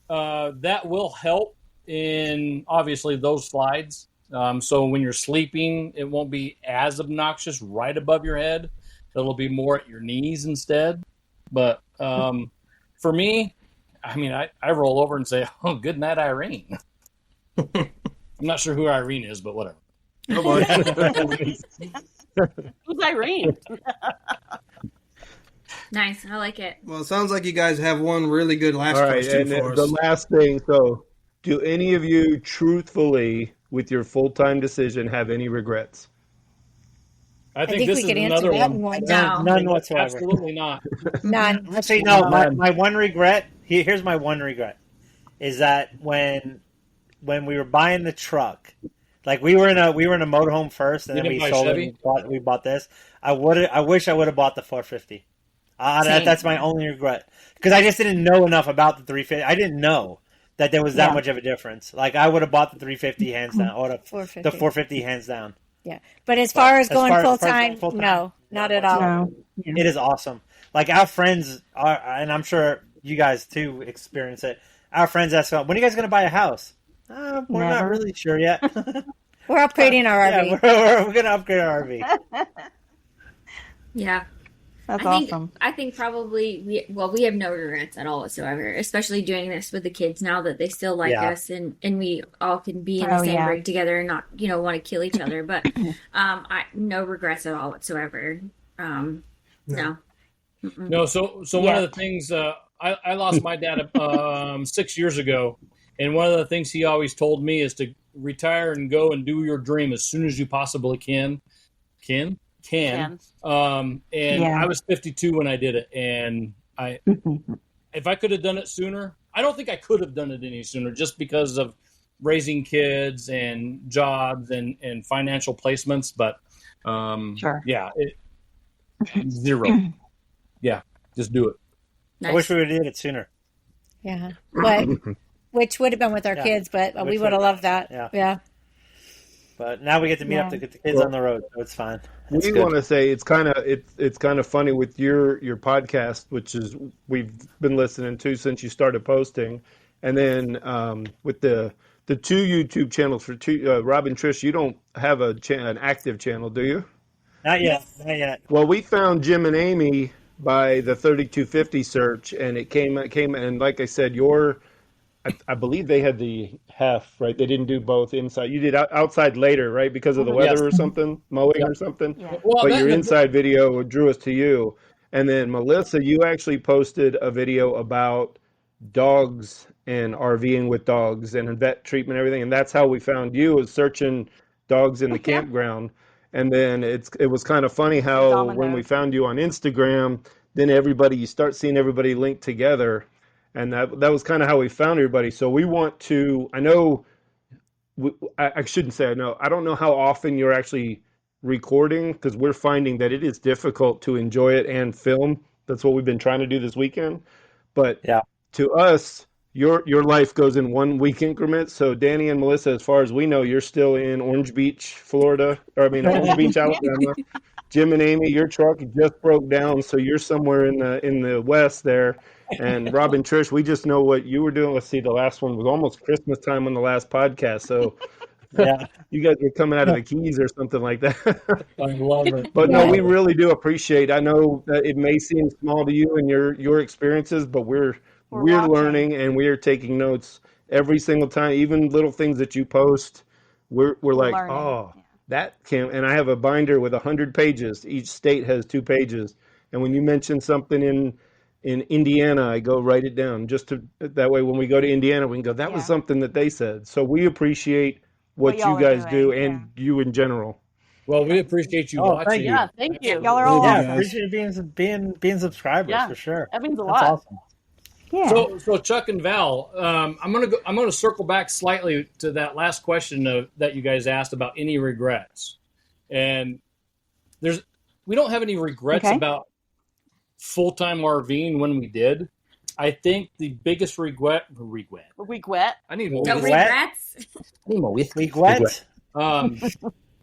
that will help in obviously those slides. So when you're sleeping, it won't be as obnoxious right above your head. It'll be more at your knees instead. But for me, I mean, I roll over and say, "Oh, good night, Irene." I'm not sure who Irene is, but whatever.
Who's Irene?
Nice. I like it.
Well, it sounds like you guys have one really good last
All right,
question
and
for
the
us.
last thing. So, do any of you truthfully, with your full-time decision, have any regrets?
I think
think
this
we
is
could answer
another
that
one.
in one.
No.
None whatsoever.
Absolutely not.
None.
Actually, no. My one regret. Here's my one regret, is that when we were buying the truck, like we were in a motorhome first, and
You
then
didn't
we
buy
sold
Chevy?
it. We bought this. I wish I would have bought the 450.
Same.
That's my only regret, because I just didn't know enough about the 350. I didn't know that there was that
Yeah.
much of a difference. Like I would have bought the 350 hands down, or the
450.
450 hands down.
Yeah. But as far as
As
going
far-
full
as far as
time,
going full-time,
no, not at all.
No.
It is awesome. Like our friends are, and I'm sure you guys too experience it. Our friends ask, "When are you guys going to buy a house?" We're not
Never.
really sure yet.
We're upgrading our RV.
Yeah, we're going to upgrade our RV.
Yeah.
That's
I think,
awesome.
I think probably we have no regrets at all whatsoever, especially doing this with the kids now that they still like
Yeah.
us and we all can be in the
Oh,
same
yeah.
rig together and not, want to kill each other. But I no regrets at all whatsoever. No. Mm-mm.
No, so one of the things I lost my dad 6 years ago, and one of the things he always told me is to retire and go and do your dream as soon as you possibly can. Can. And
Yeah.
I was 52 when I did it, and if I could have done it sooner, I don't think I could have done it any sooner just because of raising kids and jobs and financial placements. But
Sure.
yeah, zero. Yeah, just do it.
I wish we would have did it sooner.
Yeah. Which would have been with our kids, but we would have loved that. Yeah.
But now we get to meet up to get the kids on the road, so it's fine.
We want to say it's kind of funny with your podcast, which is we've been listening to since you started posting, and then with the two YouTube channels for Rob and Trish, you don't have an active channel, do you?
Not yet.
Well, we found Jim and Amy by the 3250 search, and it came, and like I said, I believe they had the half, right? They didn't do both inside. You did outside later, right? Because of the weather or something, mowing or something. Yeah. Well, but your inside video drew us to you. And then Melissa, you actually posted a video about dogs and RVing with dogs and vet treatment and everything. And that's how we found you, was searching dogs in the campground. And then it was kind of funny how when we found you on Instagram, then you start seeing everybody linked together. And that was kind of how we found everybody. So we want to, I shouldn't say I know. I don't know how often you're actually recording, because we're finding that it is difficult to enjoy it and film. That's what we've been trying to do this weekend. But to us, your life goes in 1 week increments. So Danny and Melissa, as far as we know, you're still in Orange Beach, Orange Beach, Alabama. Jim and Amy, your truck just broke down, so you're somewhere in the west there. And Rob and Trish, we just know what you were doing. Let's see, the last one was almost Christmas time on the last podcast. So you guys were coming out of the Keys or something like that.
I love it.
But no, we really do appreciate. I know that it may seem small to you and your experiences, but we're learning and we are taking notes every single time. Even little things that you post, we're like, learning. Oh, that can. And I have a binder with 100 pages. Each state has 2 pages. And when you mention something in Indiana, I go write it down that way when we go to Indiana, we can go, that was something that they said. So we appreciate what you guys do and you in general.
Well, we appreciate you watching.
Thank you.
Y'all are all awesome.
Appreciate being subscribers for sure.
That means a lot.
That's awesome.
Yeah.
So Chuck and Val, I'm gonna circle back slightly to that last question that you guys asked about any regrets, and we don't have any regrets about full-time RVing when we did. I think the biggest regret. I need more.
No regrets.
I need more regret.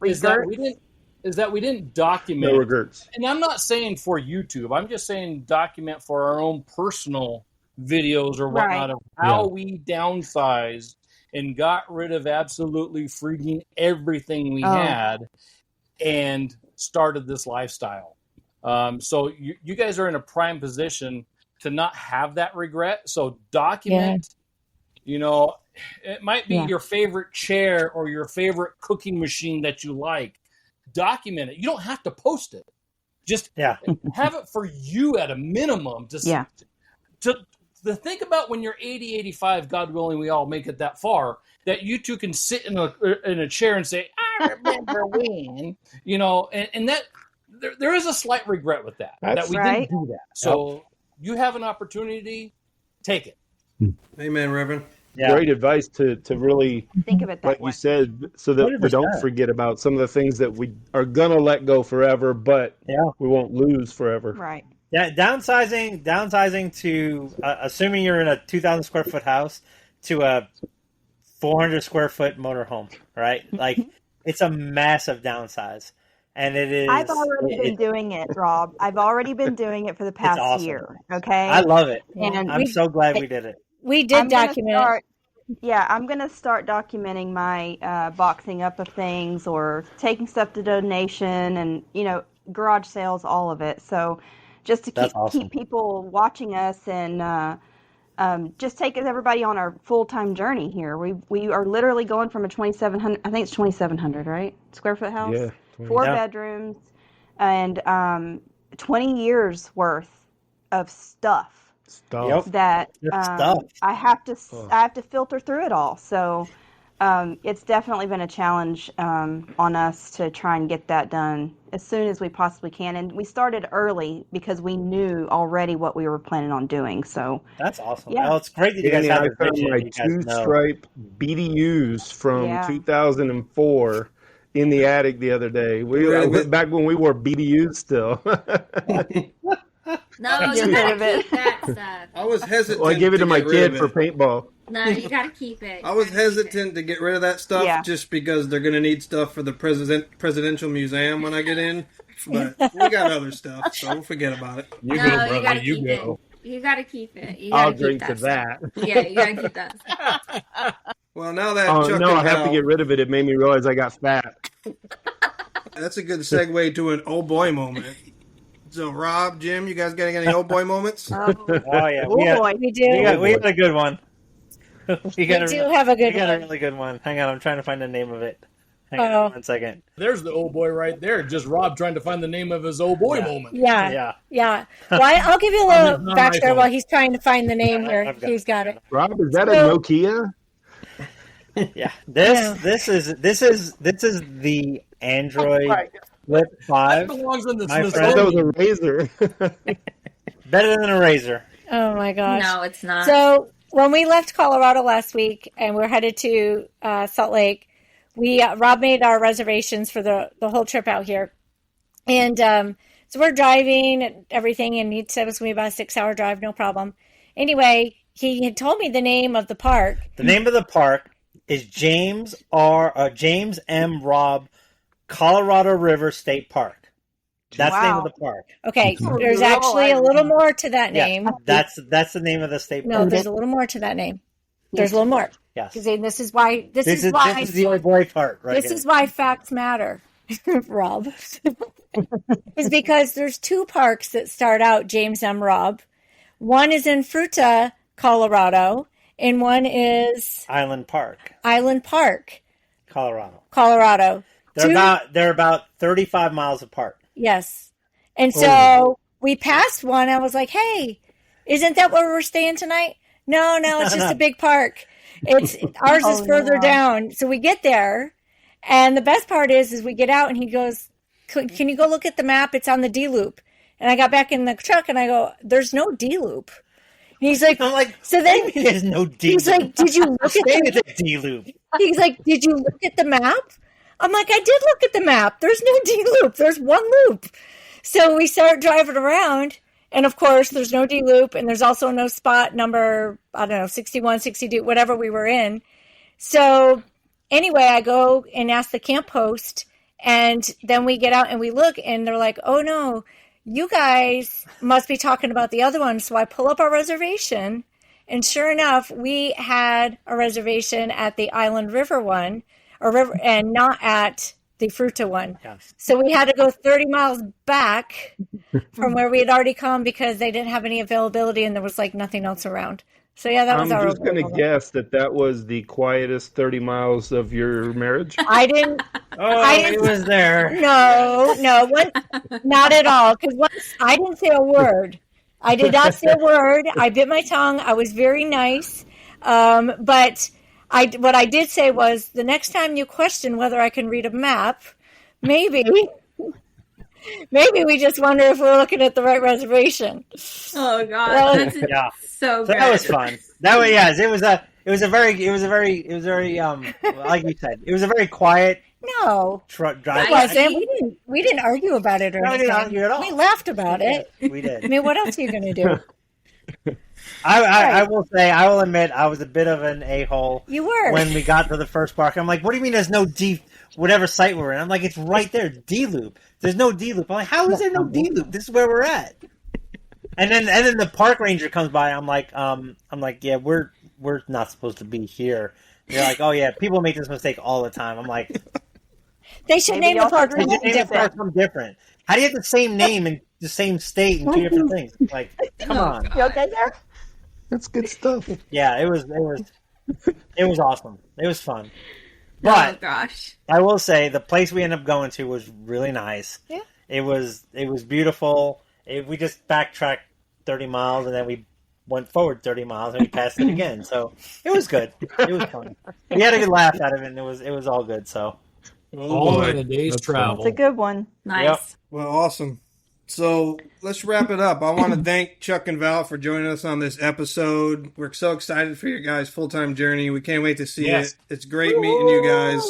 Is that we didn't document.
No regrets.
And I'm not saying for YouTube. I'm just saying document for our own personal videos or whatnot of how we downsized and got rid of absolutely freaking everything we had and started this lifestyle. So you guys are in a prime position to not have that regret. So document, it might be your favorite chair or your favorite cooking machine that you like. Document it. You don't have to post it. Just have it for you at a minimum to think about when you're 80, 85, God willing, we all make it that far, that you two can sit in a chair and say, I remember when, and that there is a slight regret with that we didn't do that. So you have an opportunity, take it.
Amen, Reverend.
Yeah. Great advice to really
think of it that
like way. You said, so that 100%. We don't forget about some of the things that we are gonna let go forever, but we won't lose forever.
Right.
Yeah, downsizing to assuming you're in a 2,000 square foot house to a 400 square foot motorhome, right? Like it's a massive downsize, and it is.
I've already been doing it, Rob. I've already been doing it for the past year. Okay,
I love it,
and
I'm so glad we did it.
We did document.
I'm going to start documenting my boxing up of things or taking stuff to donation and, garage sales, all of it. So just to keep people watching us and just take everybody on our full-time journey here. We are literally going from a 2,700, I think it's 2,700, right? Square foot house?
Yeah.
4 bedrooms and 20 years worth of stuff. That I have to filter through it all. So it's definitely been a challenge on us to try and get that done as soon as we possibly can. And we started early because we knew already what we were planning on doing. So
that's awesome.
Yeah.
Well, it's great that you guys
Danny,
have
I
a
found
vision.
my
You guys know.
two-stripe BDUs from 2004 in the attic the other day. Back when we wore BDUs still.
No, you gotta keep that stuff.
I was hesitant.
Well, I gave it to my
get rid
kid
of
for
it.
paintball.
No, you gotta keep it.
I was hesitant to get rid of that stuff just because they're going to need stuff for the presidential museum when I get in. But we got other stuff, so we'll forget about it.
You gotta keep it. You gotta keep it. You gotta
I'll
keep
drink
that
to that.
Yeah, you gotta keep that.
Well, now that
Chuck I have to get rid of it. It made me realize I got fat.
That's a good segue to an oh boy moment. So, Rob, Jim, you guys getting any old boy moments?
Oh yeah,
we do.
We got a good one. We
do have a good
We got a
one.
really good one. Hang on, I'm trying to find the name of it. Hang on 1 second.
There's the old boy right there. Just Rob trying to find the name of his old boy moment.
Yeah. Well, I'll give you a little backstory while he's trying to find the name here. He's got it.
Rob, is that a Nokia?
Yeah. This is the Android Flip 5.
That belongs in the
My
Smithsonian.
That was a razor.
Better than a razor.
Oh my gosh.
No, it's not.
So when we left Colorado last week and we're headed to Salt Lake, Rob made our reservations for the whole trip out here. And so we're driving and everything, and he said it was going to be about a 6-hour drive, no problem. Anyway, he had told me the name of the park.
The name of the park is James M. Robb Colorado River State Park. That's the name of the park.
Okay, there's actually a little more to that name.
Yeah, that's the name of the state park.
No, there's a little more to that name. There's a little more.
Yes.
Because this is why
This is the old boy part, right?
This is why facts matter, Rob. Is because there's 2 parks that start out James M. Robb. One is in Fruita, Colorado, and one is
Island Park,
Colorado.
They're about 35 miles apart.
Yes. And so we passed one. I was like, hey, isn't that where we're staying tonight? No, it's just a big park. Ours is further down. So we get there, and the best part is we get out, and he goes, can you go look at the map? It's on the D-loop. And I got back in the truck, and I go, there's no D-loop. And he's like,
I'm like,
so then
there's no D-loop.
He's like, did you look at
the D-loop?
He's like, did you look at the map? I'm like, I did look at the map. There's no D-loop. There's one loop. So we start driving around, and of course, there's no D-loop, and there's also no spot number, I don't know, 61, 62, whatever we were in. So anyway, I go and ask the camp host, and then we get out and we look, and they're like, oh no, you guys must be talking about the other one. So I pull up our reservation, and sure enough, we had a reservation at the Island River one, and not at the Fruita one.
Yes.
So we had to go 30 miles back from where we had already come because they didn't have any availability and there was like nothing else around. So yeah, that was
I'm
our.
just going to guess that was the quietest 30 miles of your marriage.
I didn't.
It was there.
No, not at all. Because I didn't say a word. I did not say a word. I bit my tongue. I was very nice, but. What I did say was, the next time you question whether I can read a map, maybe we just wonder if we're looking at the right reservation.
Oh God, that's so good.
That was fun. It was a very like you said, it was a very quiet.
No,
drive.
We didn't argue about it or anything.
We didn't argue at all.
We laughed about it.
We did.
I mean, what else are you going to do?
I will say, I will admit, I was a bit of an a-hole.
You were.
When we got to the first park. I'm like, what do you mean there's no D, whatever site we're in? I'm like, it's right there, D-loop. There's no D-loop. I'm like, how is there no D-loop? This is where we're at. And then the park ranger comes by. I'm like, yeah, we're not supposed to be here. They're like, oh yeah, people make this mistake all the time. I'm like,
they should name the park
something different. How do you have the same name in the same state and 2 different things? Like, come on.
You okay there?
That's good stuff.
Yeah, it was awesome. It was fun. But
oh gosh,
I will say the place we ended up going to was really nice.
Yeah.
It was beautiful. We just backtracked 30 miles and then we went forward 30 miles and we passed it again. So it was good. It was fun. We had a good laugh out of it, and it was all good. So
all in a day's travel.
It's a good one.
Nice.
Yep.
Well, awesome. So let's wrap it up. I want to thank Chuck and Val for joining us on this episode. We're so excited for your guys' full-time journey. We can't wait to see it. It's great meeting you guys.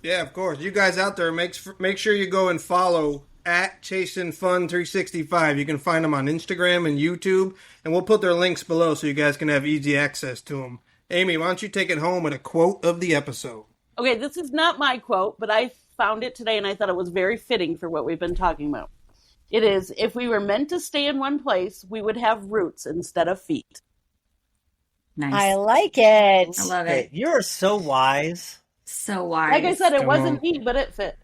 Yeah, of course. You guys out there, make sure you go and follow at Chasin Fun 365. You can find them on Instagram and YouTube, and we'll put their links below so you guys can have easy access to them. Amy, why don't you take it home with a quote of the episode?
Okay, this is not my quote, but I found it today and I thought it was very fitting for what we've been talking about. It is, if we were meant to stay in one place, we would have roots instead of feet.
Nice. I like it.
I love it.
You're so wise.
So wise.
Like I said, it wasn't me, but it fit.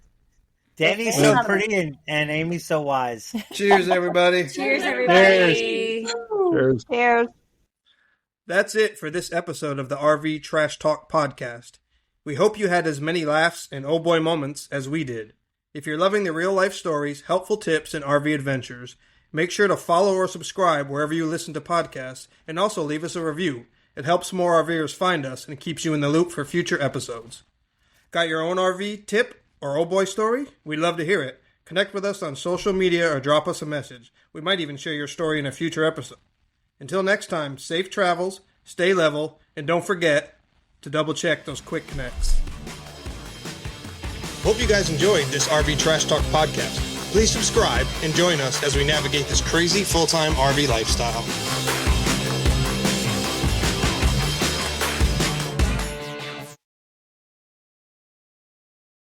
Danny's so pretty and Amy's so wise.
Cheers, everybody.
Cheers, everybody.
Cheers.
Cheers.
That's it for this episode of the RV Trash Talk podcast. We hope you had as many laughs and oh boy moments as we did. If you're loving the real life stories, helpful tips, and RV adventures, make sure to follow or subscribe wherever you listen to podcasts, and also leave us a review. It helps more RVers find us and keeps you in the loop for future episodes. Got your own RV tip or oh boy story? We'd love to hear it. Connect with us on social media or drop us a message. We might even share your story in a future episode. Until next time, safe travels, stay level, and don't forget to double check those quick connects.
Hope you guys enjoyed this RV Trash Talk podcast. Please subscribe and join us as we navigate this crazy full-time RV lifestyle.